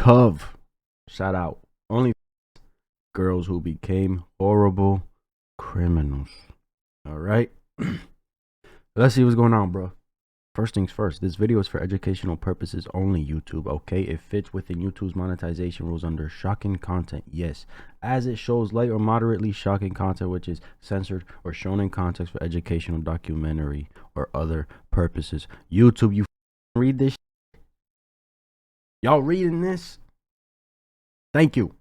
tough. Shout out. Only girls who became horrible criminals. All right. Let's see what's going on, bro. First things first, this video is for educational purposes only, YouTube, okay? It fits within YouTube's monetization rules under shocking content, yes, as it shows light or moderately shocking content which is censored or shown in context for educational, documentary, or other purposes. YouTube, you read this? Y'all reading this? Thank you.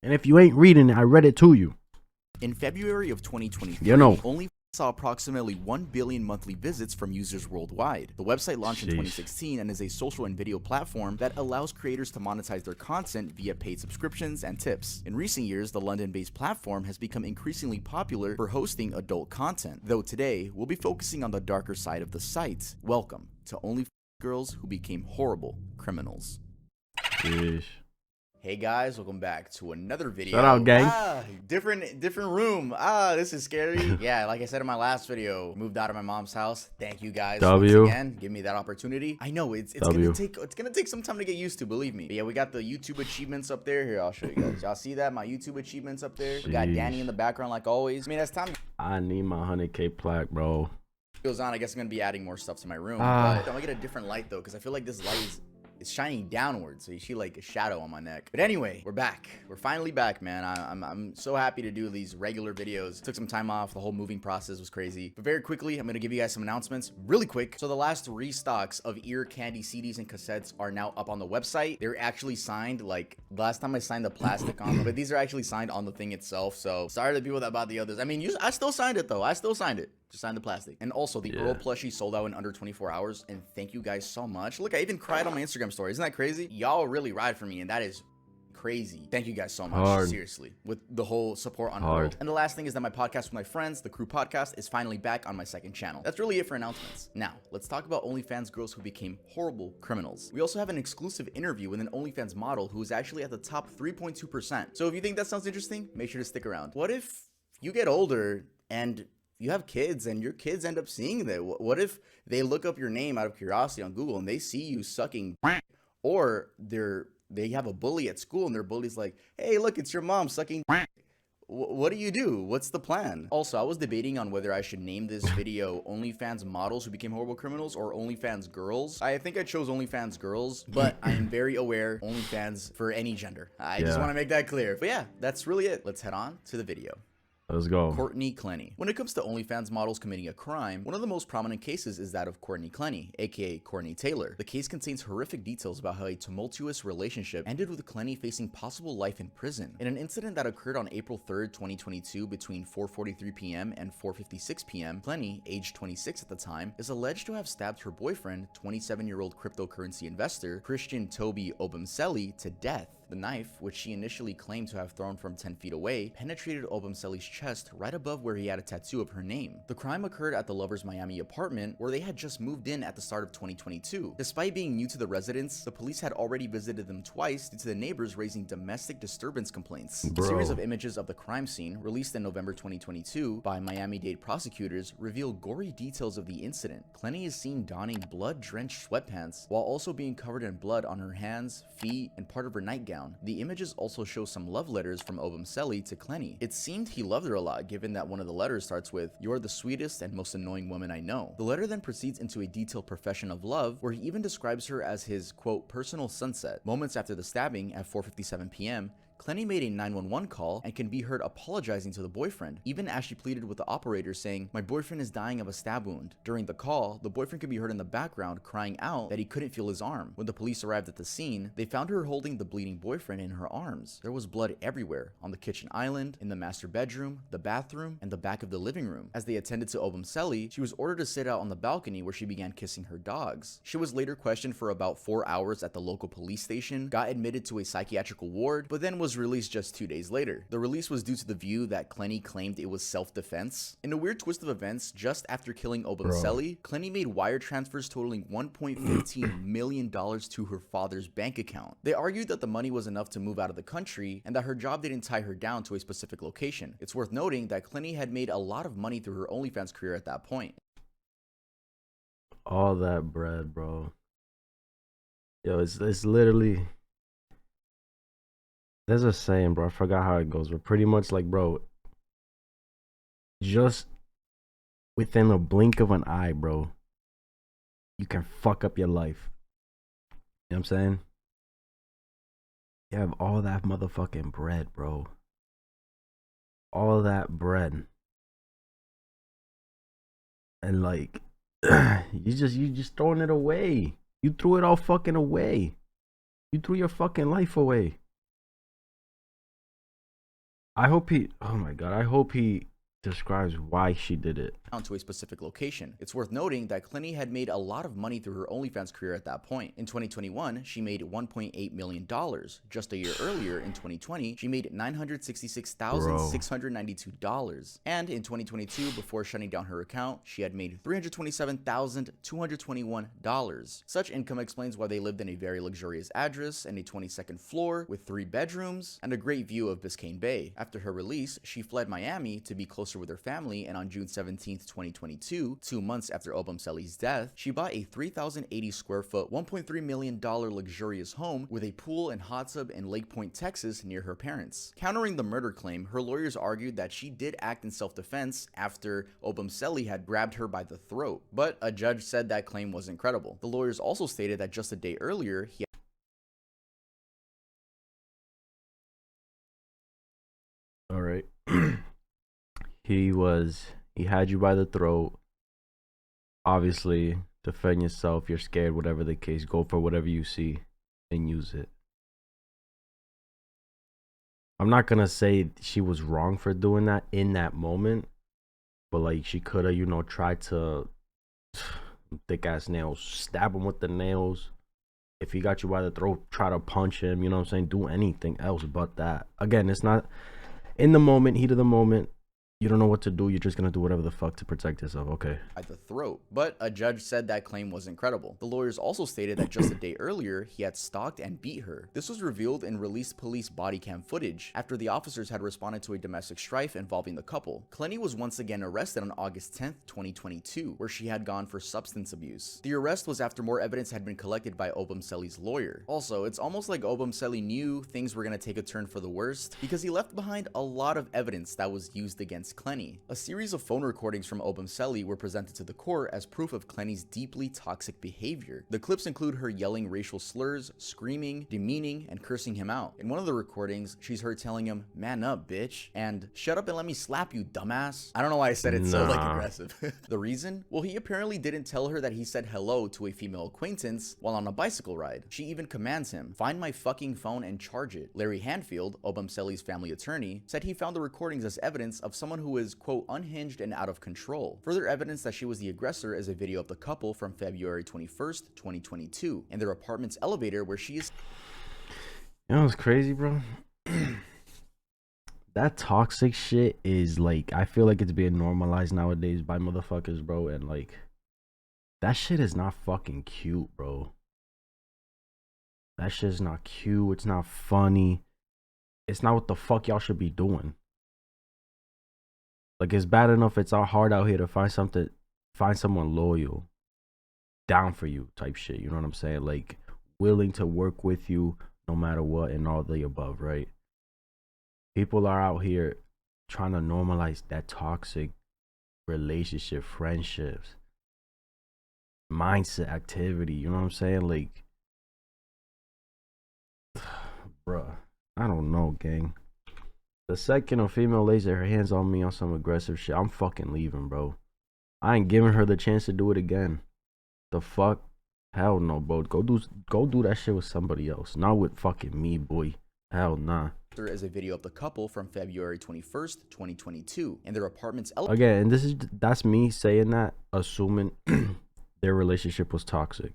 And if you ain't reading it, I read it to you. In February of 2023, OnlyFans saw approximately 1 billion monthly visits from users worldwide. The website launched in 2016 and is a social and video platform that allows creators to monetize their content via paid subscriptions and tips. In recent years, the London-based platform has become increasingly popular for hosting adult content, though today we'll be focusing on the darker side of the site. Welcome to OnlyFans Girls Who Became Horrible Criminals. Sheesh. Hey guys, welcome back to another video. Shout out, gang. Different room. This is scary. Yeah, like I said in my last video, moved out of my mom's house. Thank you guys once again. Give me that opportunity. I know it's gonna take some time to get used to, believe me. But yeah, we got the YouTube achievements up there. Here, I'll show you guys. Y'all see that? My YouTube achievements up there. We got Danny in the background like always. I mean, as time I need my 100K plaque, bro. Goes on, I guess I'm gonna be adding more stuff to my room. But I'm gonna get a different light though, because I feel like this light is it's shining downward, so you see like a shadow on my neck. But anyway, we're back. We're finally back, man. I'm so happy to do these regular videos. Took some time off. The whole moving process was crazy. But very quickly, I'm gonna give you guys some announcements really quick. So the last restocks of ear candy CDs and cassettes are now up on the website. They're actually signed. Like last time I signed the plastic on them, but these are actually signed on the thing itself. So sorry to the people that bought the others. I mean, I still signed it though. I still signed it. Just sign the plastic. And also the Earl plushie sold out in under 24 hours. And thank you guys so much. Look, I even cried on my Instagram story. Isn't that crazy? Y'all really ride for me, and that is crazy. Thank you guys so much. Seriously, with the whole support on Earl. And the last thing is that my podcast with my friends, the Crew Podcast, is finally back on my second channel. That's really it for announcements. Now, let's talk about OnlyFans girls who became horrible criminals. We also have an exclusive interview with an OnlyFans model who is actually at the top 3.2%. So if you think that sounds interesting, make sure to stick around. What if you get older and you have kids and your kids end up seeing that? What if they look up your name out of curiosity on Google and they see you sucking, or they have a bully at school and their bully's like, hey, look, it's your mom sucking. What do you do? What's the plan? Also, I was debating on whether I should name this video OnlyFans models who became horrible criminals or OnlyFans girls. I think I chose OnlyFans girls, but I am very aware OnlyFans for any gender. I just want to make that clear. But yeah, that's really it. Let's head on to the video. Let's go. Courtney Clenny. When it comes to OnlyFans models committing a crime, one of the most prominent cases is that of Courtney Clenny, aka Courtney Taylor. The case contains horrific details about how a tumultuous relationship ended with Clenny facing possible life in prison. In an incident that occurred on April 3rd, 2022 between 4:43 p.m. and 4:56 p.m., Clenny, aged 26 at the time, is alleged to have stabbed her boyfriend, 27-year-old cryptocurrency investor Christian Toby Obumseli, to death. The knife, which she initially claimed to have thrown from 10 feet away, penetrated Obumseli's chest right above where he had a tattoo of her name. The crime occurred at the lovers' Miami apartment, where they had just moved in at the start of 2022. Despite being new to the residence, the police had already visited them twice due to the neighbors raising domestic disturbance complaints. A series of images of the crime scene, released in November 2022 by Miami-Dade prosecutors, reveal gory details of the incident. Clenny is seen donning blood-drenched sweatpants, while also being covered in blood on her hands, feet, and part of her nightgown. The images also show some love letters from Obumseli to Clenny. It seemed he loved her a lot, given that one of the letters starts with, "You are the sweetest and most annoying woman I know." The letter then proceeds into a detailed profession of love, where he even describes her as his, quote, personal sunset. Moments after the stabbing at 4:57 p.m., Clenny made a 911 call and can be heard apologizing to the boyfriend, even as she pleaded with the operator saying, "My boyfriend is dying of a stab wound." During the call, the boyfriend could be heard in the background crying out that he couldn't feel his arm. When the police arrived at the scene, they found her holding the bleeding boyfriend in her arms. There was blood everywhere, on the kitchen island, in the master bedroom, the bathroom, and the back of the living room. As they attended to Obumseli, she was ordered to sit out on the balcony where she began kissing her dogs. She was later questioned for about 4 hours at the local police station, got admitted to a psychiatrical ward, but then was released just 2 days later. The release was due to the view that Clenny claimed it was self-defense. In a weird twist of events, just after killing Obumseli, Clenny made wire transfers totaling $1.15 million to her father's bank account. They argued that the money was enough to move out of the country and that her job didn't tie her down to a specific location. It's worth noting that Clenny had made a lot of money through her OnlyFans career at that point. All that bread, bro. Yo, it's literally, there's a saying, bro. I forgot how it goes, but pretty much like, bro, just within a blink of an eye, bro, you can fuck up your life. You know what I'm saying? You have all that motherfucking bread, bro. All that bread. And like you just throwing it away. You threw it all fucking away. You threw your fucking life away. I hope he, oh my god, I hope he describes why she did it. To a specific location. It's worth noting that Clenny had made a lot of money through her OnlyFans career at that point. In 2021, she made $1.8 million. Just a year earlier, in 2020, she made $966,692. And in 2022, before shutting down her account, she had made $327,221. Such income explains why they lived in a very luxurious address and a 22nd floor with 3 bedrooms and a great view of Biscayne Bay. After her release, she fled Miami to be closer with her family, and on June 17th, 2022, 2 months after Obumseli's death, she bought a 3,080 square foot, $1.3 million luxurious home with a pool and hot tub in Lake Point, Texas, near her parents. Countering the murder claim, her lawyers argued that she did act in self-defense after Obumseli had grabbed her by the throat, but a judge said that claim wasn't credible. The lawyers also stated that just a day earlier, he All right. He had you by the throat. Obviously, defend yourself. You're scared, whatever the case. Go for whatever you see and use it. I'm not gonna say she was wrong for doing that in that moment, but like she could have, tried to thick ass nails, stab him with the nails. If he got you by the throat, try to punch him. You know what I'm saying? Do anything else but that. Again, it's not in the moment, heat of the moment. You don't know what to do. You're just gonna do whatever the fuck to protect yourself. Okay. By the throat, but a judge said that claim wasn't credible. The lawyers also stated that just a day earlier, he had stalked and beat her. This was revealed in released police body cam footage after the officers had responded to a domestic strife involving the couple. Clenny was once again arrested on August 10th, 2022, where she had gone for substance abuse. The arrest was after more evidence had been collected by Obumseli's lawyer. Also, it's almost like Obumseli knew things were gonna take a turn for the worst because he left behind a lot of evidence that was used against Clenny. A series of phone recordings from Obumseli were presented to the court as proof of Clenny's deeply toxic behavior. The clips include her yelling racial slurs, screaming, demeaning, and cursing him out. In one of the recordings, she's heard telling him, "Man up, bitch," and "Shut up and let me slap you, dumbass." I don't know why I said it so aggressive. The reason? Well, he apparently didn't tell her that he said hello to a female acquaintance while on a bicycle ride. She even commands him, "Find my fucking phone and charge it." Larry Hanfield, Obumseli's family attorney, said he found the recordings as evidence of someone who is, quote, unhinged and out of control. Further evidence that she was the aggressor is a video of the couple from February 21st, 2022, in their apartment's elevator where she is. You know what's crazy, bro? That toxic shit is like, I feel like it's being normalized nowadays by motherfuckers, bro. And like, that shit is not fucking cute, bro. That shit is not cute. It's not funny. It's not what the fuck y'all should be doing. Like, it's bad enough it's hard out here to find someone loyal, down for you type shit. You know what I'm saying? Like, willing to work with you no matter what and all the above, right? People are out here trying to normalize that toxic relationship, friendships, mindset, activity. You know what I'm saying? Like, bruh, I don't know, gang. The second a female lays her hands on me on some aggressive shit, I'm fucking leaving, bro. I ain't giving her the chance to do it again. The fuck? Hell no, bro. Go do that shit with somebody else. Not with fucking me, boy. Hell nah. There is a video of the couple from February 21st, 2022, in their apartment's Again, and that's me saying that, assuming their relationship was toxic.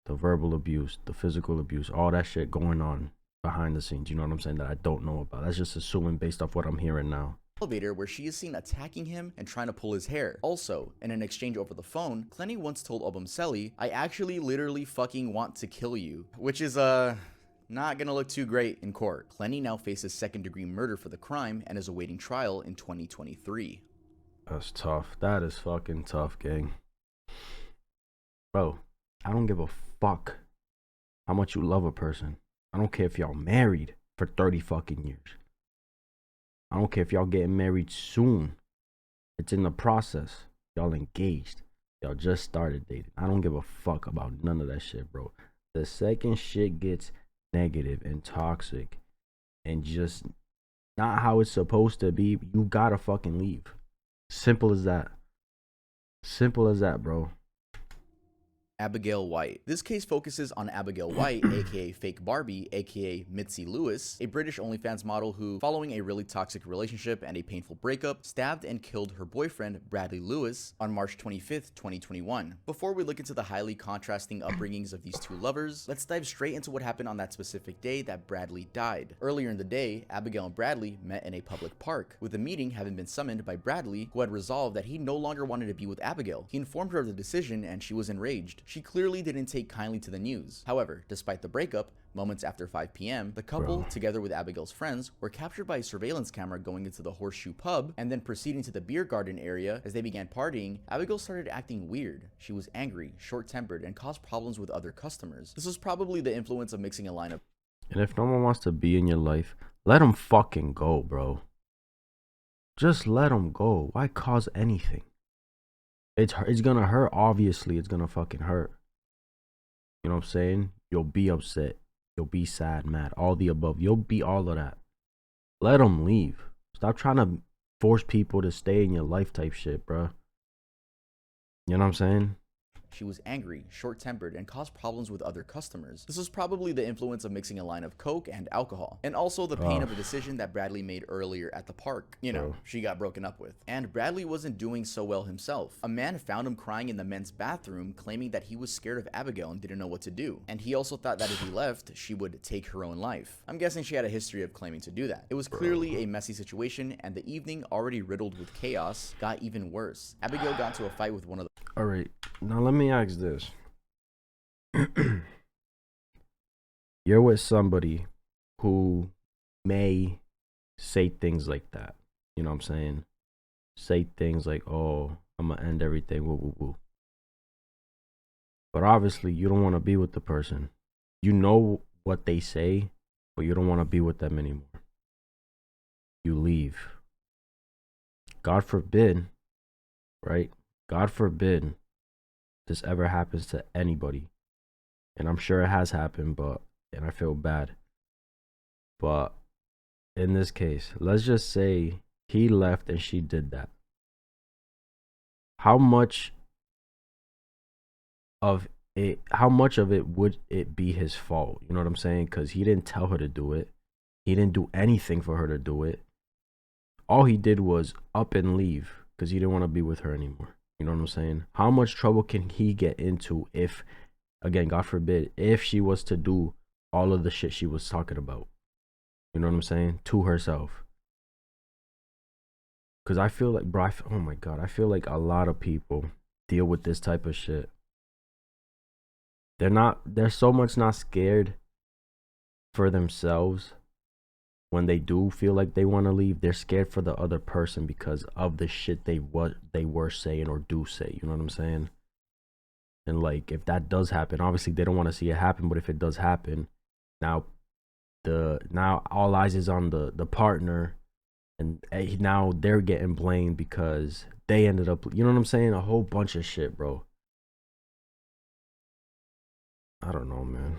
The verbal abuse, the physical abuse, all that shit going on behind the scenes, you know what I'm saying, that I don't know about. That's just assuming based off what I'm hearing now. Elevator where she is seen attacking him and trying to pull his hair. Also, in an exchange over the phone, Clenny once told Obumseli, "I actually literally fucking want to kill you," which is not gonna look too great in court. Clenny now faces second-degree murder for the crime and is awaiting trial in 2023. That's tough. That is fucking tough, gang. Bro, I don't give a fuck how much you love a person. I don't care if y'all married for 30 fucking years. I don't care if y'all getting married soon. It's in the process. Y'all engaged. Y'all just started dating. I don't give a fuck about none of that shit, bro. The second shit gets negative and toxic and just not how it's supposed to be, you gotta fucking leave. Simple as that. Simple as that, bro. Abigail White. This case focuses on Abigail White, aka Fake Barbie, aka Mitzi Lewis, a British OnlyFans model who, following a really toxic relationship and a painful breakup, stabbed and killed her boyfriend, Bradley Lewis, on March 25th, 2021. Before we look into the highly contrasting upbringings of these two lovers, let's dive straight into what happened on that specific day that Bradley died. Earlier in the day, Abigail and Bradley met in a public park, with the meeting having been summoned by Bradley, who had resolved that he no longer wanted to be with Abigail. He informed her of the decision and she was enraged. She clearly didn't take kindly to the news. However, despite the breakup, moments after 5 p.m., the couple, together with Abigail's friends, were captured by a surveillance camera going into the Horseshoe Pub and then proceeding to the beer garden area. As they began partying, Abigail started acting weird. She was angry, short-tempered, and caused problems with other customers. This was probably the influence of mixing a line of... And if no one wants to be in your life, let them fucking go, bro. Just let them go. Why cause anything? It's gonna hurt. Obviously, it's gonna fucking hurt. You know what I'm saying? You'll be upset. You'll be sad, mad, all the above. You'll be all of that. Let them leave. Stop trying to force people to stay in your life type shit, bro. You know what I'm saying? She was angry, short-tempered, and caused problems with other customers. This was probably the influence of mixing a line of coke and alcohol, and also the pain of the decision that Bradley made earlier at the park. You know, she got broken up with. And Bradley wasn't doing so well himself. A man found him crying in the men's bathroom, claiming that he was scared of Abigail and didn't know what to do. And he also thought that if he left, she would take her own life. I'm guessing she had a history of claiming to do that. It was clearly a messy situation, and the evening, already riddled with chaos, got even worse. Abigail got into a fight with one of the... Alright, now let me ask this. You're with somebody who may say things like that. You know what I'm saying? Say things like, oh, I'm gonna end everything, woo, woo, woo. But obviously, you don't want to be with the person. You know what they say, but you don't want to be with them anymore. You leave. God forbid, right? God forbid this ever happens to anybody. And I'm sure it has happened, and I feel bad. But in this case, let's just say he left and she did that. How much of it would it be his fault? You know what I'm saying? Because he didn't tell her to do it. He didn't do anything for her to do it. All he did was up and leave because he didn't want to be with her anymore. You know what I'm saying? How much trouble can he get into if, again, God forbid, if she was to do all of the shit she was talking about? You know what I'm saying? To herself. Because I feel like, bro, oh my God, I feel like a lot of people deal with this type of shit. They're so much not scared for themselves. When they do feel like they want to leave, they're scared for the other person because of the shit they were saying or do say. You know what I'm saying? And like, if that does happen, obviously they don't want to see it happen. But if it does happen, now all eyes is on the partner, and now they're getting blamed because they ended up. You know what I'm saying? A whole bunch of shit, bro. I don't know, man.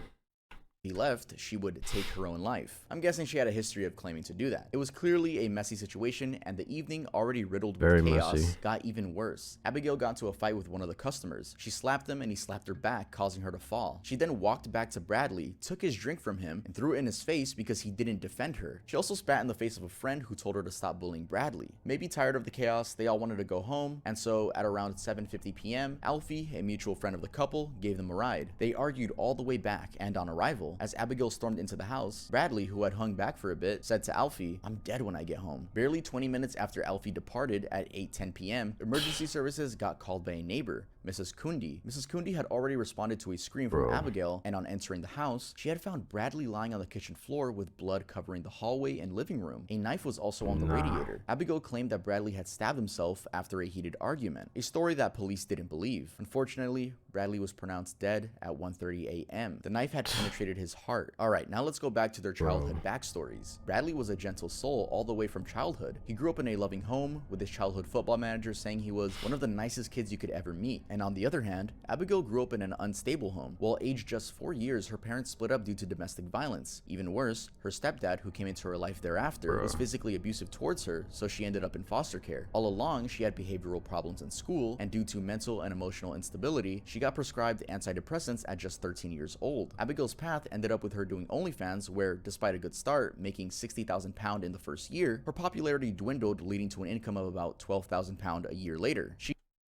He left, she would take her own life. I'm guessing she had a history of claiming to do that. It was clearly a messy situation, and the evening, already riddled with chaos, got even worse. Abigail got into a fight with one of the customers. She slapped him and he slapped her back, causing her to fall. She then walked back to Bradley, took his drink from him, and threw it in his face because he didn't defend her. She also spat in the face of a friend who told her to stop bullying Bradley. Maybe tired of the chaos, they all wanted to go home, and so at around 7:50 p.m., Alfie, a mutual friend of the couple, gave them a ride. They argued all the way back, and on arrival, as Abigail stormed into the house, Bradley, who had hung back for a bit, said to Alfie, "I'm dead when I get home." Barely 20 minutes after Alfie departed at 8:10 p.m., emergency services got called by a neighbor. Mrs. Kundi. Mrs. Kundi had already responded to a scream from Abigail, and on entering the house, she had found Bradley lying on the kitchen floor with blood covering the hallway and living room. A knife was also on the radiator. Abigail claimed that Bradley had stabbed himself after a heated argument, a story that police didn't believe. Unfortunately, Bradley was pronounced dead at 1:30 a.m. The knife had penetrated his heart. Alright, now let's go back to their childhood backstories. Bradley was a gentle soul all the way from childhood. He grew up in a loving home, with his childhood football manager saying he was one of the nicest kids you could ever meet. And on the other hand, Abigail grew up in an unstable home. While aged just 4 years, her parents split up due to domestic violence. Even worse, her stepdad, who came into her life thereafter, was physically abusive towards her, so she ended up in foster care. All along, she had behavioral problems in school, and due to mental and emotional instability, she got prescribed antidepressants at just 13 years old. Abigail's path ended up with her doing OnlyFans, where, despite a good start, making £60,000 in the first year, her popularity dwindled, leading to an income of about £12,000 a year later.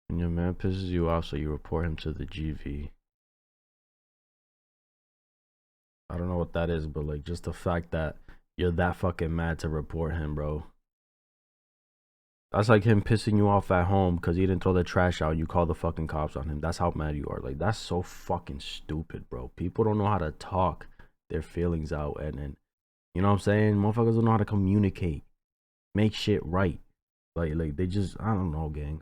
When your man pisses you off, so you report him to the GV. I don't know what that is, but like just the fact that you're that fucking mad to report him, bro. That's like him pissing you off at home because he didn't throw the trash out. You call the fucking cops on him. That's how mad you are. Like, that's so fucking stupid, bro. People don't know how to talk their feelings out, and you know what I'm saying? Motherfuckers don't know how to communicate, make shit right. Like they just, I don't know, gang.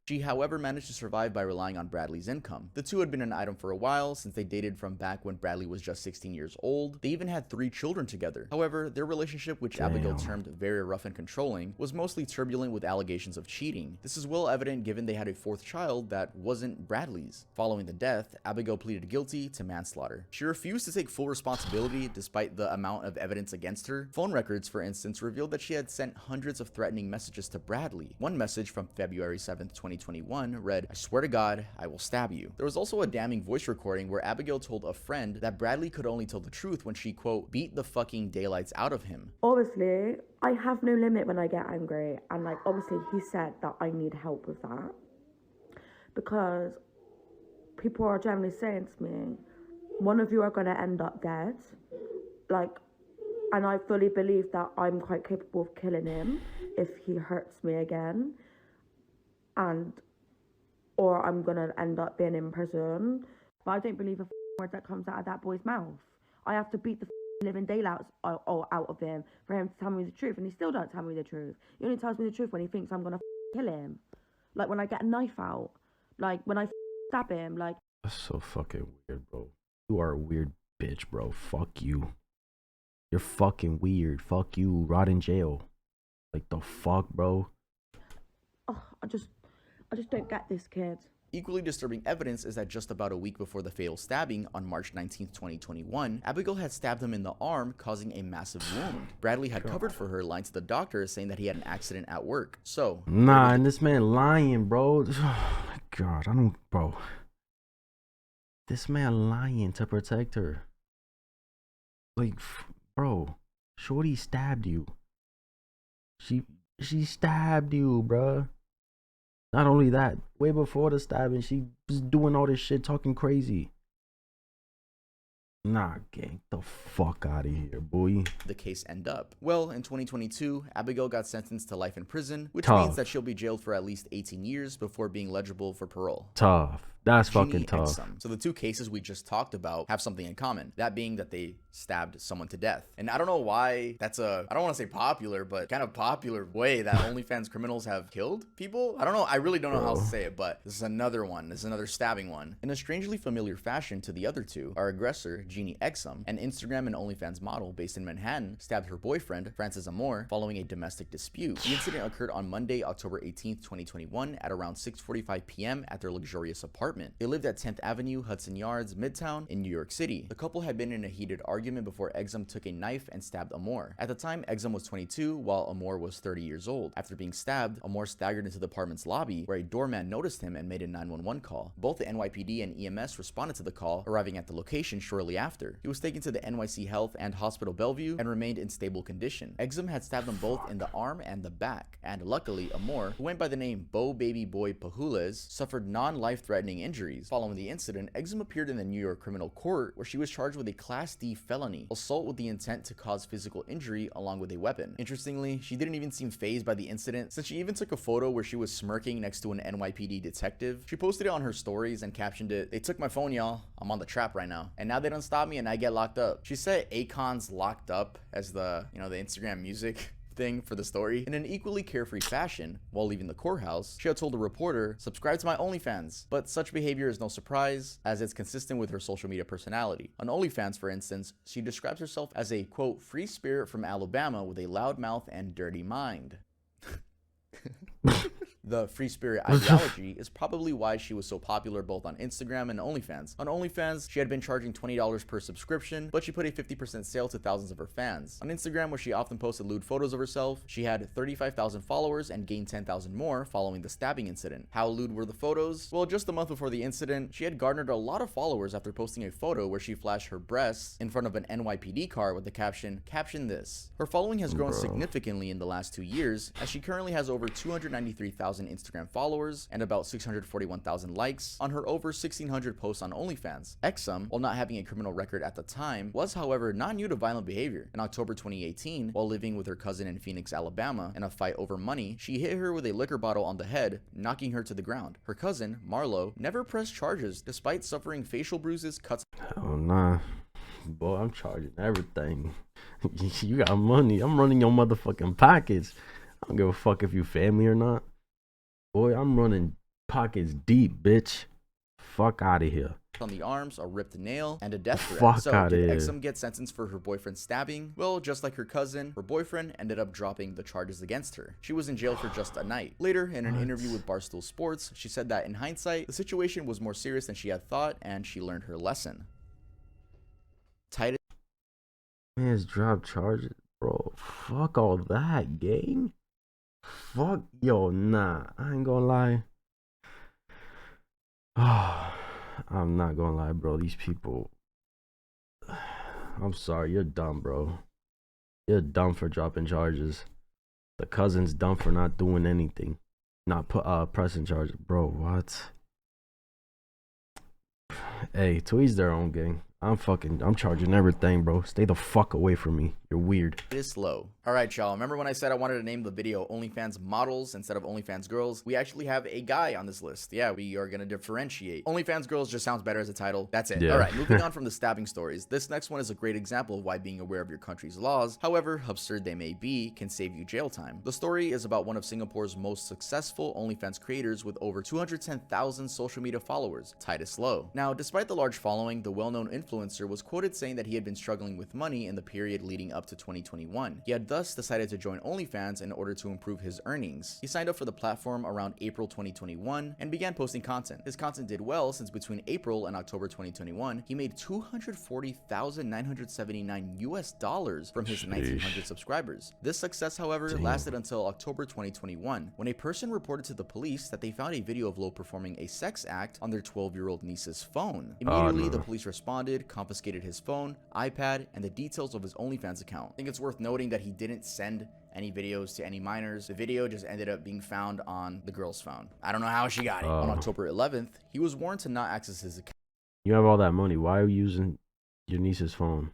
She, however, managed to survive by relying on Bradley's income. The two had been an item for a while, since they dated from back when Bradley was just 16 years old. They even had 3 children together. However, their relationship, which Abigail termed very rough and controlling, was mostly turbulent with allegations of cheating. This is well evident given they had a 4th child that wasn't Bradley's. Following the death, Abigail pleaded guilty to manslaughter. She refused to take full responsibility despite the amount of evidence against her. Phone records, for instance, revealed that she had sent hundreds of threatening messages to Bradley. One message from February 7th, 2021 read, "I swear to God, I will stab you." There was also a damning voice recording where Abigail told a friend that Bradley could only tell the truth when she, quote, beat the fucking daylights out of him. Obviously, I have no limit when I get angry, and like obviously he said that I need help with that because people are generally saying to me, one of you are going to end up dead, like, and I fully believe that I'm quite capable of killing him if he hurts me again. Or I'm gonna end up being in prison. But I don't believe a word that comes out of that boy's mouth. I have to beat the living daylights out of him for him to tell me the truth, and he still don't tell me the truth. He only tells me the truth when he thinks I'm gonna kill him. Like when I get a knife out, like when I stab him, like. That's so fucking weird, bro. You are a weird bitch, bro. Fuck you. You're fucking weird. Fuck you. Rot in jail. Like the fuck, bro. Oh, I just don't get this, kid. Equally disturbing evidence is that just about a week before the fatal stabbing on March 19th, 2021, Abigail had stabbed him in the arm, causing a massive wound. Bradley had covered for her, lying to the doctor, saying that he had an accident at work. So, nah, and this man lying, bro. Oh my God, bro. This man lying to protect her. Like, bro, shorty stabbed you. She stabbed you, bro. Not only that, way before the stabbing, she was doing all this shit, talking crazy. Nah, gang, the fuck out of here, boy. The case end up? Well, in 2022, Abigail got sentenced to life in prison, which means that she'll be jailed for at least 18 years before being eligible for parole. Tough. That's Genie fucking tough. Exum. So the two cases we just talked about have something in common, that being that they stabbed someone to death. And I don't know why that's I don't want to say popular, but kind of popular way that OnlyFans criminals have killed people. I don't know. I really don't know how to say it, but this is another one. This is another stabbing one. In a strangely familiar fashion to the other two, our aggressor, Genie Exum, an Instagram and OnlyFans model based in Manhattan, stabbed her boyfriend, Francis Amor, following a domestic dispute. The incident occurred on Monday, October 18th, 2021 at around 6:45 p.m. at their luxurious apartment. They lived at 10th Avenue, Hudson Yards, Midtown, in New York City. The couple had been in a heated argument before Exum took a knife and stabbed Amor. At the time, Exum was 22, while Amor was 30 years old. After being stabbed, Amor staggered into the apartment's lobby, where a doorman noticed him and made a 911 call. Both the NYPD and EMS responded to the call, arriving at the location shortly after. He was taken to the NYC Health and Hospital Bellevue and remained in stable condition. Exum had stabbed them both in the arm and the back, and luckily, Amor, who went by the name Bo Baby Boy Pahules, suffered non-life-threatening life-threatening injuries. Following the incident, Exum appeared in the New York criminal court where she was charged with a Class D felony, assault with the intent to cause physical injury along with a weapon. Interestingly, she didn't even seem fazed by the incident, since she even took a photo where she was smirking next to an NYPD detective. She posted it on her stories and captioned it, "They took my phone, y'all. I'm on the trap right now. And now they don't stop me and I get locked up." She said Akon's Locked Up as the Instagram music thing for the story. In an equally carefree fashion, while leaving the courthouse, she had told a reporter, "Subscribe to my OnlyFans." But such behavior is no surprise, as it's consistent with her social media personality. On OnlyFans, for instance, she describes herself as a, quote, "free spirit from Alabama with a loud mouth and dirty mind." The free spirit ideology is probably why she was so popular both on Instagram and OnlyFans. On OnlyFans, she had been charging $20 per subscription, but she put a 50% sale to thousands of her fans. On Instagram, where she often posted lewd photos of herself, she had 35,000 followers and gained 10,000 more following the stabbing incident. How lewd were the photos? Well, just a month before the incident, she had garnered a lot of followers after posting a photo where she flashed her breasts in front of an NYPD car with the caption this. Her following has grown significantly in the last 2 years, as she currently has over 293,000 Instagram followers and about 641,000 likes on her over 1,600 posts on OnlyFans. Exum, while not having a criminal record at the time, was however not new to violent behavior. In October 2018, while living with her cousin in Phoenix, Alabama, in a fight over money, she hit her with a liquor bottle on the head, knocking her to the ground. Her cousin, Marlo, never pressed charges despite suffering facial bruises, cuts. Oh nah, boy, I'm charging everything. You got money, I'm running your motherfucking pockets. I don't give a fuck if you family or not. Boy, I'm running pockets deep, bitch. Fuck out of here. On the arms, a ripped nail, and a death threat. Fuck so outta did here. Exum get sentenced for her boyfriend stabbing? Well, just like her cousin, her boyfriend ended up dropping the charges against her. She was in jail for just a night. Later, in an interview with Barstool Sports, she said that in hindsight, the situation was more serious than she had thought, and she learned her lesson. Titus Man's drop charges, bro. Fuck all that, gang. Fuck, yo, nah. I ain't gonna lie. I'm not gonna lie, bro. These people. I'm sorry, you're dumb, bro. You're dumb for dropping charges. The cousin's dumb for not doing anything. Not pressing charges. Bro, what? Hey, to each their own, gang. I'm charging everything, bro. Stay the fuck away from me. You're weird. Titus Low. Alright, y'all. Remember when I said I wanted to name the video OnlyFans models instead of OnlyFans girls? We actually have a guy on this list. Yeah, we are going to differentiate. OnlyFans girls just sounds better as a title. That's it. Yeah. Alright, moving on from the stabbing stories. This next one is a great example of why being aware of your country's laws, however absurd they may be, can save you jail time. The story is about one of Singapore's most successful OnlyFans creators with over 210,000 social media followers, Titus Low. Now, despite the large following, the well-known influencer was quoted saying that he had been struggling with money in the period leading up to 2021. He had thus decided to join OnlyFans in order to improve his earnings. He signed up for the platform around April 2021 and began posting content. His content did well since between April and October 2021, he made $240,979 from his 1,900 subscribers. This success, however, lasted until October 2021, when a person reported to the police that they found a video of Low performing a sex act on their 12-year-old niece's phone. Immediately, the police responded, confiscated his phone, iPad, and the details of his OnlyFans account. I think it's worth noting that he didn't send any videos to any minors. The video just ended up being found on the girl's phone. I don't know how she got it. On October 11th, he was warned to not access his account. You have all that money. Why are you using your niece's phone?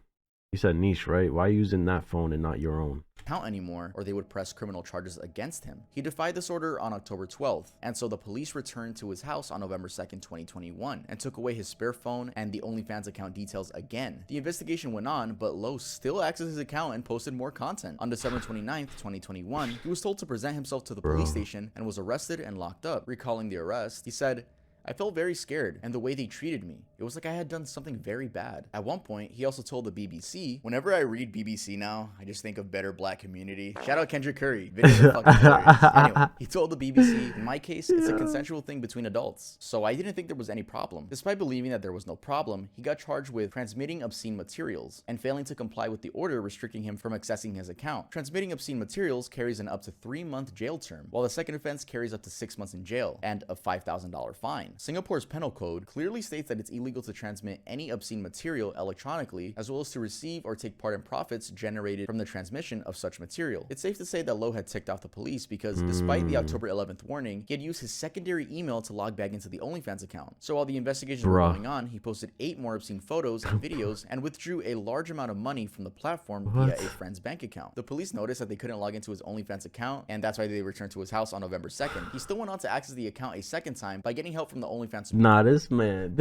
You said niece, right? Why are you using that phone and not your own? Anymore, or they would press criminal charges against him. He defied this order on October 12th, and so the police returned to his house on November 2nd, 2021, and took away his spare phone and the OnlyFans account details again. The investigation went on, but Low still accessed his account and posted more content. On December 29th, 2021, he was told to present himself to the police station and was arrested and locked up. Recalling the arrest, he said, "I felt very scared, and the way they treated me, it was like I had done something very bad." At one point, he also told the BBC, "Whenever I read BBC now, I just think of better black community." Shout out Kendrick Curry. Videos are fucking hilarious. Anyway, he told the BBC, "In my case, it's a consensual thing between adults, so I didn't think there was any problem." Despite believing that there was no problem, he got charged with transmitting obscene materials and failing to comply with the order restricting him from accessing his account. Transmitting obscene materials carries an up to 3-month jail term, while the second offense carries up to 6 months in jail and a $5,000 fine. Singapore's penal code clearly states that it's illegal to transmit any obscene material electronically, as well as to receive or take part in profits generated from the transmission of such material. It's safe to say that Low had ticked off the police because despite the October 11th warning, he had used his secondary email to log back into the OnlyFans account. So while the investigations were going on, he posted 8 more obscene photos and videos and withdrew a large amount of money from the platform via a friend's bank account. The police noticed that they couldn't log into his OnlyFans account, and that's why they returned to his house on November 2nd. He still went on to access the account a second time by getting help from the OnlyFans. Nah, this man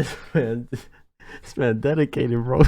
dedicated, bro.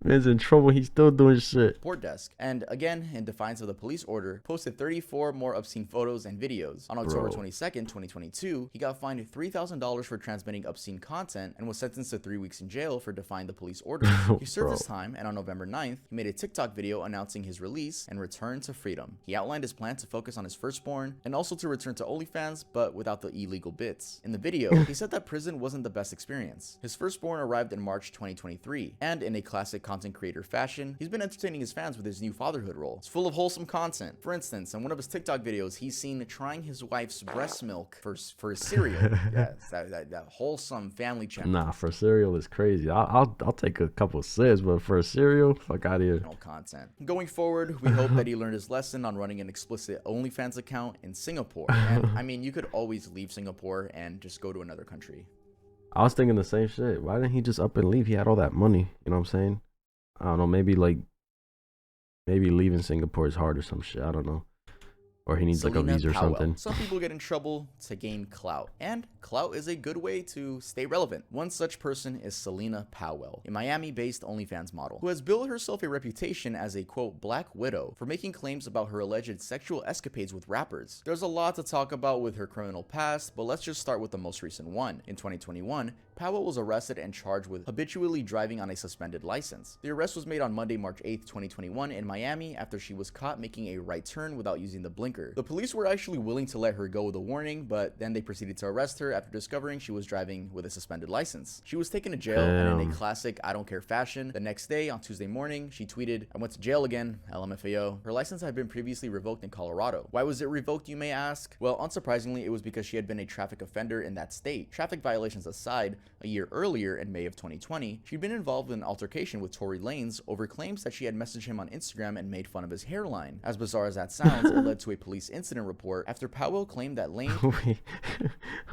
Man's in trouble. He's still doing shit. Support desk, and again, in defiance of the police order, posted 34 more obscene photos and videos. On October 22nd, 2022, he got fined $3,000 for transmitting obscene content and was sentenced to 3 weeks in jail for defying the police orders. He served his time, and on November 9th, he made a TikTok video announcing his release and return to freedom. He outlined his plan to focus on his firstborn and also to return to OnlyFans, but without the illegal bits. In the video, he said that prison wasn't the best experience. His firstborn arrived in March 2023, and in a classic content creator fashion, he's been entertaining his fans with his new fatherhood role. It's full of wholesome content. For instance, in one of his TikTok videos, he's seen trying his wife's breast milk for his cereal. Yes, that wholesome family channel. Nah, for cereal is crazy. I'll take a couple sips, but for cereal, fuck out of here. Content. Going forward, we hope that he learned his lesson on running an explicit OnlyFans account in Singapore. And I mean, you could always leave Singapore and just go to another country. I was thinking the same shit. Why didn't he just up and leave? He had all that money. You know what I'm saying? I don't know. Maybe leaving Singapore is hard or some shit. I don't know. Or he needs Selena like a visa or Powell. something. Some people get in trouble to gain clout, and clout is a good way to stay relevant. One such person is Selena Powell, a Miami-based OnlyFans model, who has built herself a reputation as a, quote, black widow for making claims about her alleged sexual escapades with rappers. There's a lot to talk about with her criminal past, but let's just start with the most recent one. In 2021, Powell was arrested and charged with habitually driving on a suspended license. The arrest was made on Monday, March 8th, 2021 in Miami after she was caught making a right turn without using the blinker. The police were actually willing to let her go with a warning, but then they proceeded to arrest her after discovering she was driving with a suspended license. She was taken to jail, and in a classic I don't care fashion, the next day, on Tuesday morning, she tweeted, "I went to jail again, LMFAO." Her license had been previously revoked in Colorado. Why was it revoked, you may ask? Well, unsurprisingly, it was because she had been a traffic offender in that state. Traffic violations aside, a year earlier, in May of 2020, she'd been involved in an altercation with Tory Lanez over claims that she had messaged him on Instagram and made fun of his hairline. As bizarre as that sounds, it led to a police incident report after Powell claimed that Lanez...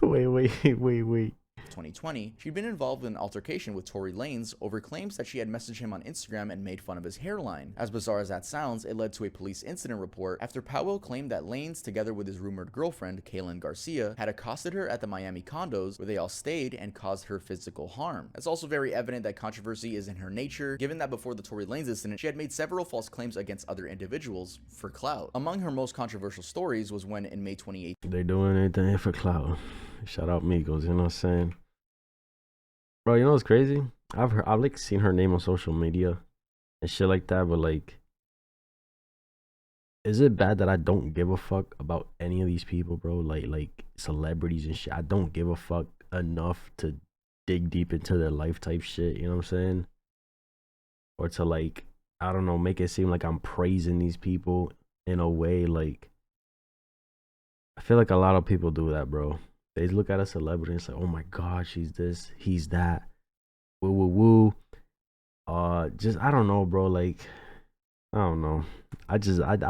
Wait. 2020, she'd been involved in an altercation with Tory Lanez over claims that she had messaged him on Instagram and made fun of his hairline. As bizarre as that sounds, it led to a police incident report after Powell claimed that Lanez, together with his rumored girlfriend, Kaylin Garcia, had accosted her at the Miami condos where they all stayed and caused her physical harm. It's also very evident that controversy is in her nature, given that before the Tory Lanez incident, she had made several false claims against other individuals for clout. Among her most controversial stories was when, in May 2018, they doing anything for clout. Shout out Migos, you know what I'm saying? Bro, you know what's crazy? I've like seen her name on social media and shit like that, but like, is it bad that I don't give a fuck about any of these people, bro? Like celebrities and shit. I don't give a fuck enough to dig deep into their life type shit, you know what I'm saying? Or to like, I don't know, make it seem like I'm praising these people in a way. Like, I feel like a lot of people do that, bro. They look at a celebrity and say, "Oh my God, she's this, he's that." Woo woo woo. Just I don't know, bro. Like, I don't know. I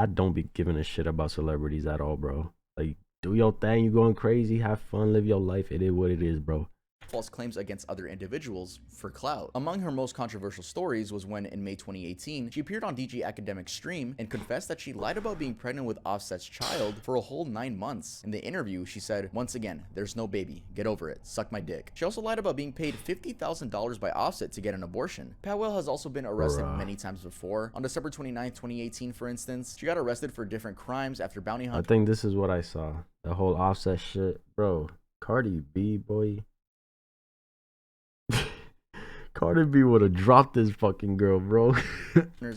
don't be giving a shit about celebrities at all, bro. Like, do your thing. You going crazy? Have fun. Live your life. It is what it is, bro. False claims against other individuals for clout. Among her most controversial stories was when, in May 2018, she appeared on DG Academic Stream and confessed that she lied about being pregnant with Offset's child for a whole 9 months. In the interview, she said, "Once again, there's no baby. Get over it. Suck my dick." She also lied about being paid $50,000 by Offset to get an abortion. Powell has also been arrested many times before. On December 29th, 2018, for instance, she got arrested for different crimes after bounty hunters. I think this is what I saw. The whole Offset shit. Bro, Cardi B, boy. Cardi B would have dropped this fucking girl, bro.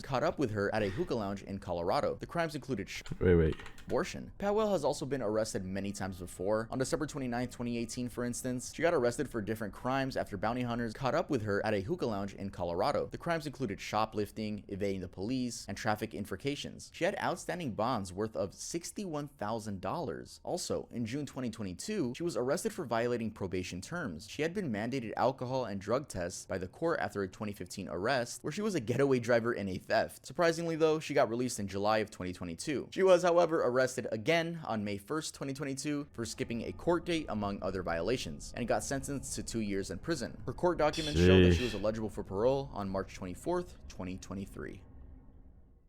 Caught up with her at a hookah lounge in Colorado. The crimes included Wait. abortion. Powell has also been arrested many times before. On December 29, 2018, for instance, she got arrested for different crimes after bounty hunters caught up with her at a hookah lounge in Colorado. The crimes included shoplifting, evading the police, and traffic infractions. She had outstanding bonds worth of $61,000. Also, in June 2022, she was arrested for violating probation terms. She had been mandated alcohol and drug tests by the court after a 2015 arrest, where she was a getaway driver in a theft. Surprisingly though, she got released in July of 2022. She was, however, arrested again on May 1st, 2022 for skipping a court date among other violations, and got sentenced to 2 years in prison. Her court documents show that she was eligible for parole on March 24th, 2023.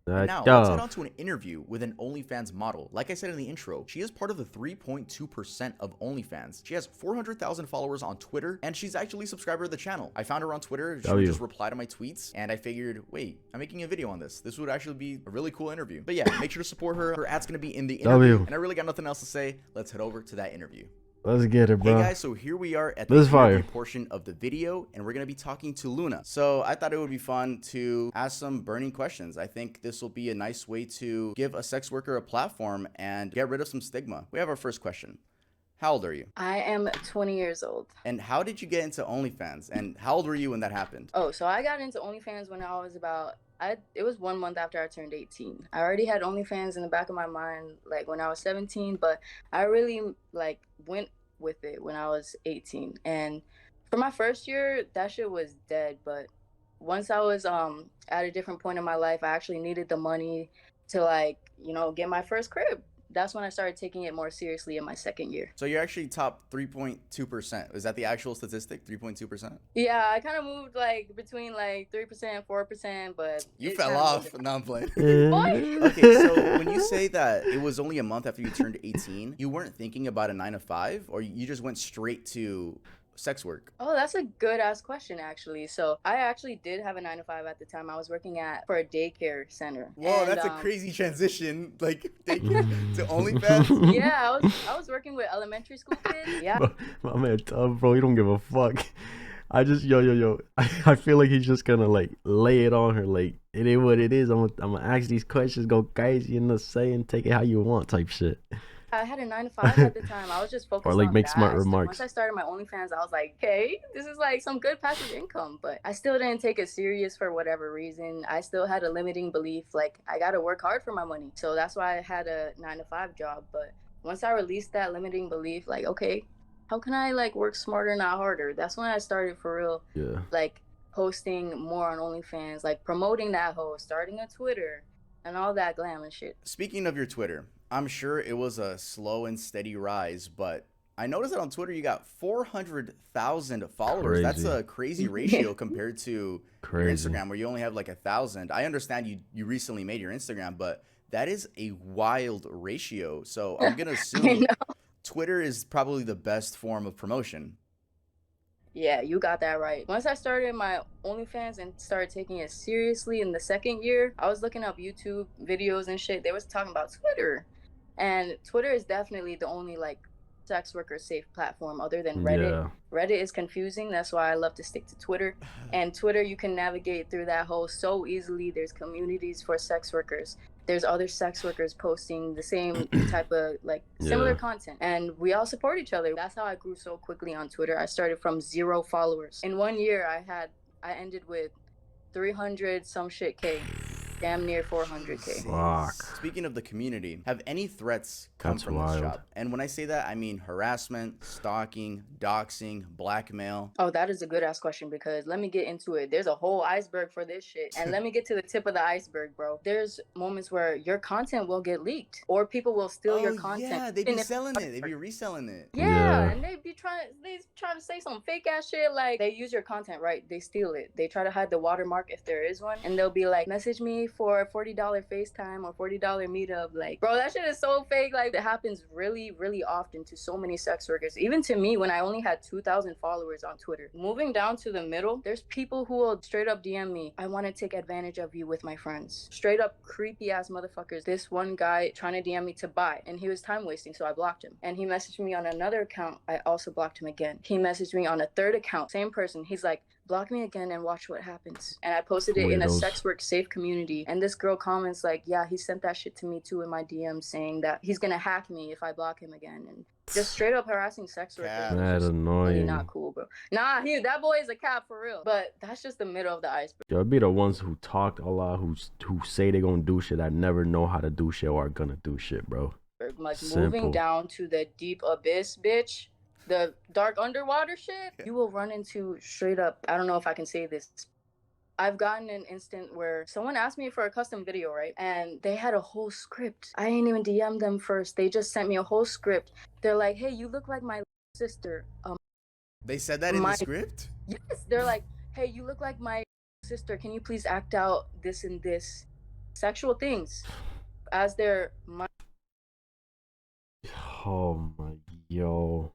And now, let's head on to an interview with an OnlyFans model. Like I said in the intro, she is part of the 3.2% of OnlyFans. She has 400,000 followers on Twitter, and she's actually a subscriber of the channel. I found her on Twitter. She would just reply to my tweets, and I figured, wait, I'm making a video on this. This would actually be a really cool interview. But yeah, make sure to support her. Her ad's going to be in the interview. And I really got nothing else to say. Let's head over to that interview. Let's get it, bro. Hey guys, so here we are at the interview portion of the video, and we're going to be talking to Luna. So I thought it would be fun to ask some burning questions. I think this will be a nice way to give a sex worker a platform and get rid of some stigma. We have our first question. How old are you? I am 20 years old. And how did you get into OnlyFans? And how old were you when that happened? Oh, so I got into OnlyFans when I was about, it was 1 month after I turned 18. I already had OnlyFans in the back of my mind, like when I was 17, but I really went with it when I was 18. And for my first year, that shit was dead. But once I was at a different point in my life, I actually needed the money to get my first crib. That's when I started taking it more seriously in my second year. So you're actually top 3.2%. Is that the actual statistic? 3.2%? Yeah, I kind of moved between 3%, 4%, but you fell off. No, I'm playing. What? Okay, so when you say that it was only a month after you turned 18, you weren't thinking about a 9 to 5, or you just went straight to sex work? Oh, that's a good ass question, actually. So I actually did have a 9 to 5 at the time. I was working for a daycare center. Whoa, that's a crazy transition, daycare to OnlyFans. Yeah, I was working with elementary school kids. Yeah. My man, bro, he don't give a fuck. I just I feel like he's just gonna lay it on her, it is what it is. I'm gonna ask these questions, go crazy, saying take it how you want type shit. I had a 9 to 5 at the time. I was just focused on make that. smart remarks. Once I started my OnlyFans, I was like, okay, this is some good passive income. But I still didn't take it serious for whatever reason. I still had a limiting belief, I gotta work hard for my money. So that's why I had a 9 to 5 job. But once I released that limiting belief, okay, how can I work smarter, not harder? That's when I started for real. Yeah. Posting more on OnlyFans, promoting that hoe, starting a Twitter, and all that glam and shit. Speaking of your Twitter, I'm sure it was a slow and steady rise, but I noticed that on Twitter you got 400,000 followers. Crazy. That's a crazy ratio compared to your Instagram, where you only have 1,000. I understand you recently made your Instagram, but that is a wild ratio. So I'm gonna assume Twitter is probably the best form of promotion. Yeah, you got that right. Once I started my OnlyFans and started taking it seriously in the second year, I was looking up YouTube videos and shit. They was talking about Twitter. And Twitter is definitely the only sex worker safe platform other than Reddit. Yeah. Reddit is confusing. That's why I love to stick to Twitter. And Twitter, you can navigate through that hole so easily. There's communities for sex workers. There's other sex workers posting the same type of similar content, and we all support each other. That's how I grew so quickly on Twitter. I started from 0 followers. In 1 year, I ended with 300 some shit K. Damn near 400K. Fuck. Speaking of the community, have any threats come from this job? And when I say that, I mean harassment, stalking, doxing, blackmail. Oh, that is a good ass question, because let me get into it. There's a whole iceberg for this shit. And let me get to the tip of the iceberg, bro. There's moments where your content will get leaked, or people will steal your content. Yeah, they be selling it. They be reselling it. Yeah, and they trying to say some fake ass shit. They use your content, right? They steal it. They try to hide the watermark if there is one, and they'll be message me for a $40 FaceTime or $40 meetup. Bro, that shit is so fake. It happens really, really often to so many sex workers. Even to me, when I only had 2,000 followers on Twitter. Moving down to the middle, there's people who will straight up DM me, I want to take advantage of you with my friends. Straight up creepy ass motherfuckers. This one guy trying to DM me to buy, and he was time wasting, so I blocked him. And he messaged me on another account. I also blocked him again. He messaged me on a third account. Same person. He's like, block me again and watch what happens. And I posted it in a Weirdos. sex work safe community. And this girl comments like, yeah, he sent that shit to me too in my DM saying that he's gonna hack me if I block him again. And just straight up harassing sex workers. Cap. is That's just really annoying. not cool, bro. Nah, that boy is a cap for real. But that's just the middle of the iceberg. Yo, it be the ones who talk a lot, who say they gonna do shit, that never know how to do shit or are gonna do shit, bro. Like Simple. moving down to the deep abyss, bitch. The dark underwater shit, you will run into straight up, I don't know if I can say this. I've gotten an instant where someone asked me for a custom video, right? And they had a whole script. I ain't even DM them first. They just sent me a whole script. They're like, hey, you look like my sister. They said that in the script? Yes. They're like, hey, you look like my sister. Can you please act out this and this sexual things as their Oh my, yo.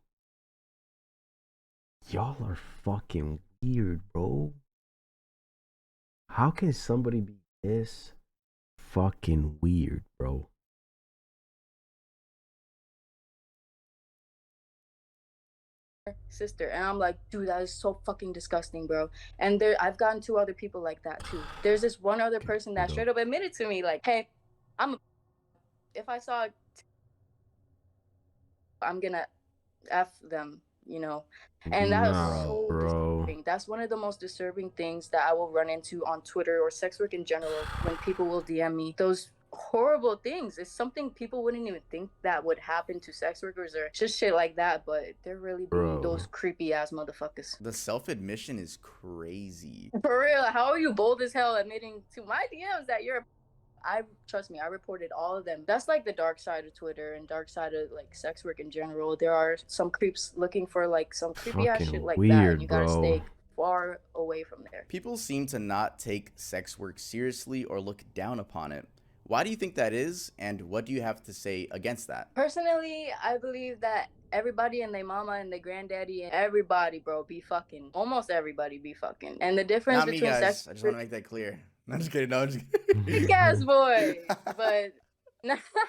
Y'all are fucking weird, bro. How can somebody be this fucking weird, bro? sister? And I'm like, dude, that is so fucking disgusting, bro. And I've gotten 2 other people like that too. There's this one other person that straight up admitted to me like, hey, if I saw I'm gonna F them, you know. And that is so disturbing. That's one of the most disturbing things that I will run into on Twitter or sex work in general when people will DM me those horrible things. It's something people wouldn't even think that would happen to sex workers or just shit like that, but they're really being those creepy ass motherfuckers. The self-admission is crazy. For real, how are you bold as hell admitting to my DMs that you're trust me, I reported all of them. That's like the dark side of Twitter and dark side of like sex work in general. There are some creeps looking for like some creepy ass shit like that, and you gotta stay far away from there. People seem to not take sex work seriously or look down upon it. Why do you think that is, and what do you have to say against that? Personally, I believe that everybody and their mama and their granddaddy and everybody, bro, be fucking. Almost everybody be fucking. And the difference Not me, between guys. sex I just want to make that clear. No, I'm just kidding. No, I'm just kidding. Yes, boy. But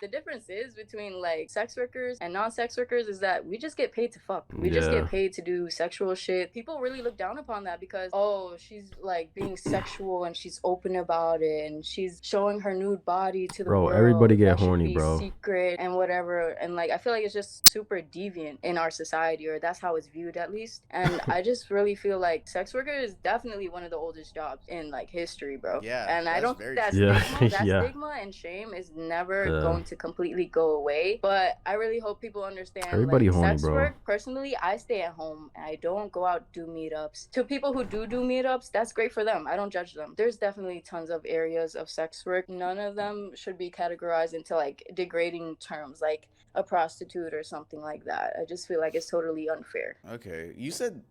the difference is between like sex workers and non-sex workers is that we just get paid to fuck. We just get paid to do sexual shit. People really look down upon that because, oh, she's like being sexual and she's open about it and she's showing her nude body to the world. Everybody get that horny, should be bro. Secret and whatever. And like I feel like it's just super deviant in our society, or that's how it's viewed at least. And I just really feel like sex worker is definitely one of the oldest jobs in like history, bro. Yeah. And I don't think that stigma and shame is never going to completely go away, but I really hope people understand everybody like, horny, sex bro. work. Personally, I stay at home and I don't go out do meetups. To people who do meetups, that's great for them. I don't judge them. There's definitely tons of areas of sex work. None of them should be categorized into like degrading terms like a prostitute or something like that. I just feel like it's totally unfair. Okay, you said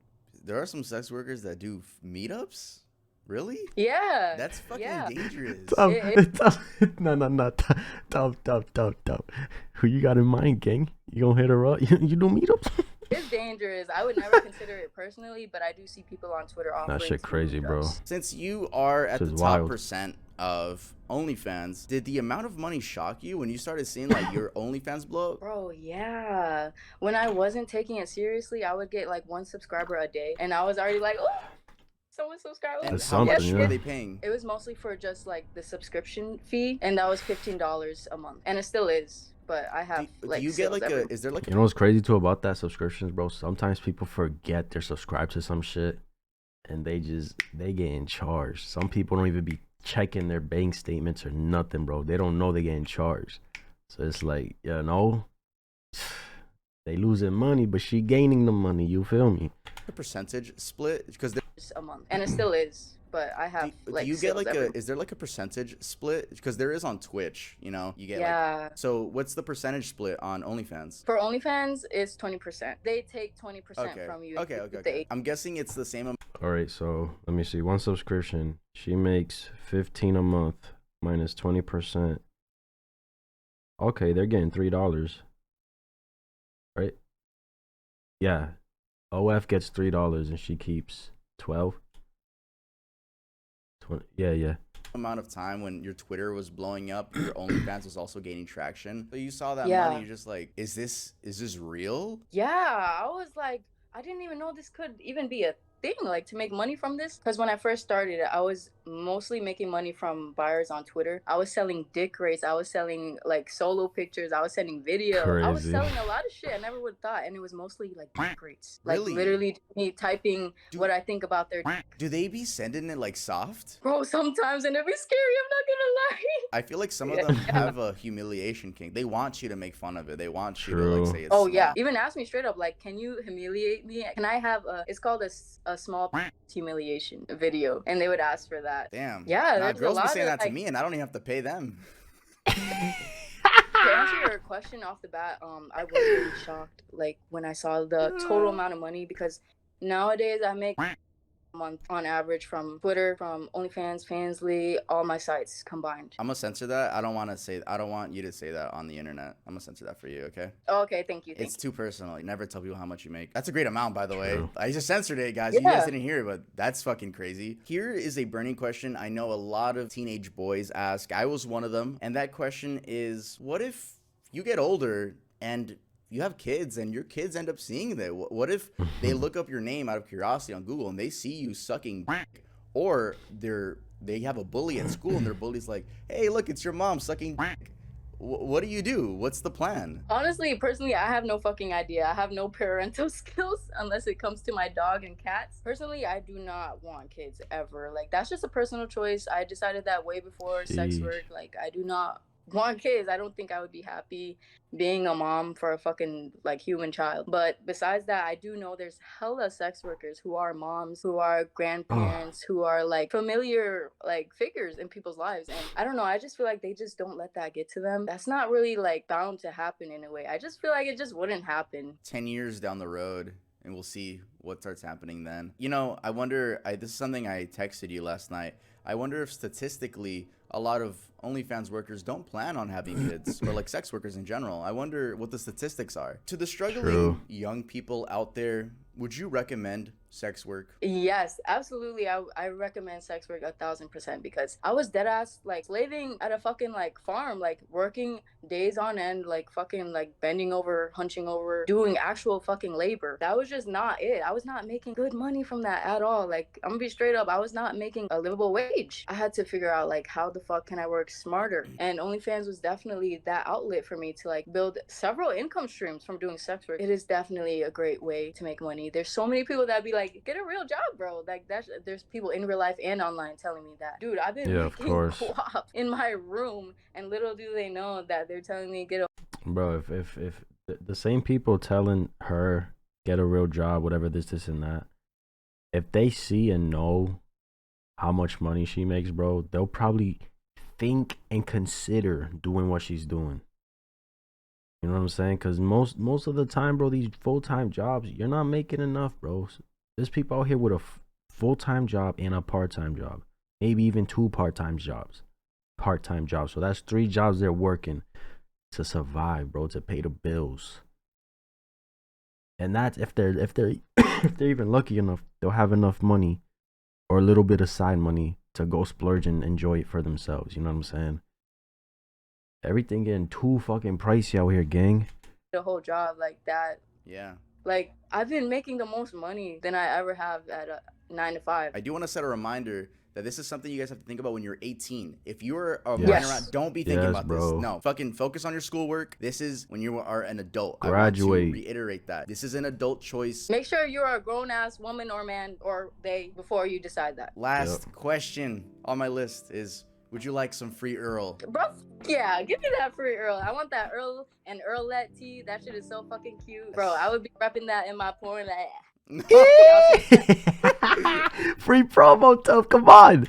there are some sex workers that do meetups? Really? Yeah. That's fucking dangerous. No. Stop. Who you got in mind, gang? You gonna hit her up? You do meetups? It's dangerous. I would never consider it personally, but I do see people on Twitter offering. That shit crazy, bro. Since you are at the top percent of OnlyFans, did the amount of money shock you when you started seeing like your OnlyFans blow up? Bro, yeah. When I wasn't taking it seriously, I would get like 1 subscriber a day, and I was already like, oh, someone subscribed. And how much were they paying? It was mostly for just like the subscription fee, and that was $15 a month, and it still is. But I have like. Do you get like a? Is there like? You know what's crazy too about that subscriptions, bro? Sometimes people forget they're subscribed to some shit, and they getting charged. Some people don't even be checking their bank statements or nothing, bro. They don't know they getting charged. So it's like, you know, they losing money, but she gaining the money. You feel me? A percentage split because a month, and it still is. But I have like. Do you get like a? Is there like a percentage split? Because there is on Twitch. You know, you get like. So what's the percentage split on OnlyFans? For OnlyFans, it's 20%. They take 20% from you. Okay. I'm guessing it's the same amount. All right, so let me see. 1 subscription, she makes $15 a month minus 20%. Okay, they're getting $3, right? Yeah, OF gets $3 and she keeps 12. Yeah. Amount of time when your Twitter was blowing up, your OnlyFans was also gaining traction. So you saw that money, you're just like, is this real? Yeah, I was like, I didn't even know this could even be a thing, like to make money from this. Because when I first started, I was mostly making money from buyers on Twitter. I was selling dick rates. I was selling like solo pictures. I was sending video. I was Crazy. selling a lot of shit I never would have thought, and it was mostly like dick rates. Like Really? literally me typing what I think about their dick. Do they be sending it like soft? Bro, sometimes, and it'd be scary. I'm not gonna lie. I feel like some of them have a humiliation kink. They want you to make fun of it. They want you to True. like say it's Oh yeah, small. even ask me straight up, like, can you humiliate me? Can I have it's called a small humiliation video, and they would ask for that. Damn. Yeah, Nah, there's a girls be lot saying of, that to like- me, and I don't even have to pay them. To answer your question off the bat, I was really shocked, like when I saw the total amount of money, because nowadays I make a month on average from Twitter, from OnlyFans, Fansly, all my sites combined. I'm gonna censor that. I don't want you to say that on the internet. I'm gonna censor that for you, okay? Okay, thank you. It's too personal. You never tell people how much you make. That's a great amount, by the way. True. I just censored it, guys. You guys Yeah. didn't hear it, but that's fucking crazy. Here is a burning question I know a lot of teenage boys ask. I was one of them. And that question is, what if you get older and you have kids and your kids end up seeing that? What if they look up your name out of curiosity on Google and they see you sucking dick? Or they have a bully at school and their bully's like, hey, look, it's your mom sucking dick. What do you do? What's the plan? Honestly, personally, I have no fucking idea. I have no parental skills unless it comes to my dog and cats. Personally, I do not want kids ever. Like, that's just a personal choice. I decided that way before sex Sheesh. work. Like, I do not want kids. I don't think I would be happy being a mom for a fucking like human child. But besides that, I do know there's hella sex workers who are moms, who are grandparents, who are like familiar like figures in people's lives. And I don't know, I just feel like they just don't let that get to them. That's not really like bound to happen in a way. I just feel like it just wouldn't happen. 10 years down the road, and we'll see what starts happening then. You know, I wonder, this is something I texted you last night. I wonder if statistically a lot of OnlyFans workers don't plan on having kids, or like sex workers in general. I wonder what the statistics are. To the struggling True. young people out there, would you recommend sex work? Yes, absolutely. I recommend sex work 1000%, because I was dead ass like slaving at a fucking like farm, like working days on end, like fucking like bending over, hunching over, doing actual fucking labor. That was just not it. I was not making good money from that at all. Like, I'm gonna be straight up, I was not making a livable wage. I had to figure out like how the fuck can I work smarter, and OnlyFans was definitely that outlet for me to like build several income streams from doing sex work. It is definitely a great way to make money. There's so many people that be like, get a real job, bro. Like, there's people in real life and online telling me that. Dude, I've been Yeah, of making course. guap in my room, and little do they know that they're telling me get a Bro, if the same people telling her get a real job, whatever this and that, if they see and know how much money she makes, bro, they'll probably think and consider doing what she's doing. You know what I'm saying? Because most of the time, bro, these full-time jobs, you're not making enough, bro. There's people out here with a full-time job and a part-time job, maybe even 2 part-time jobs. So that's 3 jobs they're working to survive, bro, to pay the bills. And that's if they're if they're even lucky enough, they'll have enough money or a little bit of side money to go splurge and enjoy it for themselves. You know what I'm saying? Everything getting too fucking pricey out here, gang. whole job like that. Yeah. Like, I've been making the most money than I ever have at a 9 to 5. I do want to set a reminder that this is something you guys have to think about when you're 18. If you're a Yes. minor, don't be thinking Yes, about bro. this. No, fucking focus on your schoolwork. This is when you are an adult. I Graduate. want to reiterate that. This is an adult choice. Make sure you're a grown-ass woman or man or they before you decide that. Last question on my list is, would you like some free Earl? Bro, yeah, give me that free Earl. I want that Earl and Earlette tea. That shit is so fucking cute. Bro, I would be repping that in my porn. Like, Free promo, tough. Come on.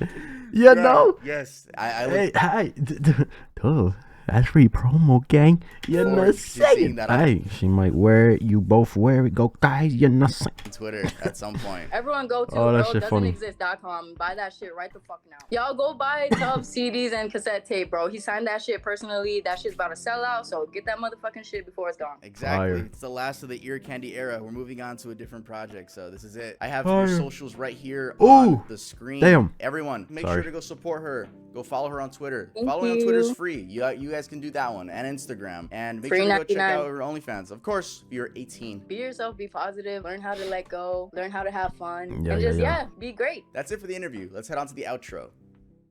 You know? Yes. I Hey, hi. Duh. That's free promo, gang. You know what I'm She's seeing saying? that on Hey, she might wear it. You both wear it. Go, guys. You know what I'm saying? Twitter at some point. everyone go to Oh, that shit funny. earldoesn'texist.com. Buy that shit right the fuck now. Y'all go buy Tubb CDs and cassette tape, bro. He signed that shit personally. That shit's about to sell out, so get that motherfucking shit before it's gone. Exactly. Fire. It's the last of the ear candy era. We're moving on to a different project, so this is it. I have Fire. your socials right here Ooh. on the screen. Damn. Everyone, make Sorry. sure to go support her. Go follow her on Twitter. Thank Following on Twitter is you. free. You guys guys can do that one, and Instagram. And make Free sure to go check 99. out her OnlyFans. Of course, if you're 18. Be yourself, be positive, learn how to let go, learn how to have fun, Yeah, and yeah, just, yeah. be great. That's it for the interview. Let's head on to the outro.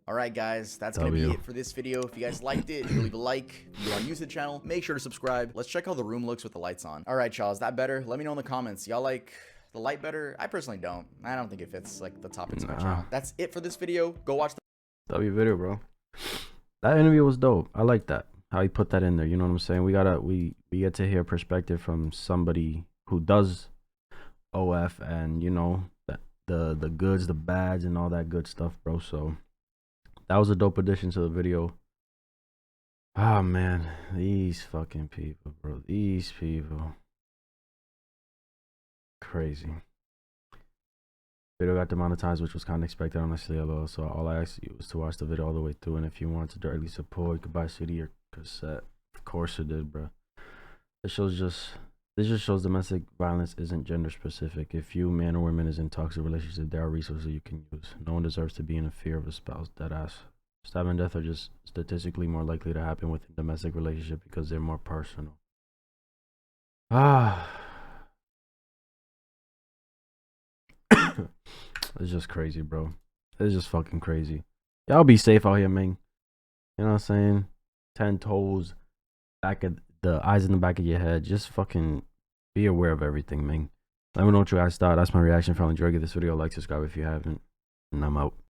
All right, guys, that's going to be W. it for this video. If you guys liked it, if you leave a like, if you're on YouTube channel, make sure to subscribe. Let's check how the room looks with the lights on. All right, y'all, is that better? Let me know in the comments. Y'all like the light better? I personally don't. I don't think it fits like the topics of my channel. That's it for this video. Go watch the W video, bro. That interview was dope. I like that. How he put that in there. You know what I'm saying? We get to hear perspective from somebody who does OF, and you know that the goods, the bads, and all that good stuff, bro. So that was a dope addition to the video. Oh man, these fucking people, bro. These people. Crazy. Video got demonetized, which was kind of expected, honestly, LOL. So all I asked you was to watch the video all the way through, and if you want to directly support, you could buy CD or cassette. Of course it did, bro. This just shows domestic violence isn't gender specific. If you, man or woman, is in toxic relationship, there are resources you can use. No one deserves to be in a fear of a spouse. Deadass. Stab and death are just statistically more likely to happen within domestic relationship because they're more personal. It's just crazy, bro. It's just fucking crazy. Y'all be safe out here, man. You know what I'm saying? 10 toes, back of the eyes in the back of your head. Just fucking be aware of everything, man. Let me know what you guys thought. That's my reaction. If you enjoyed this video, like, subscribe if you haven't. And I'm out.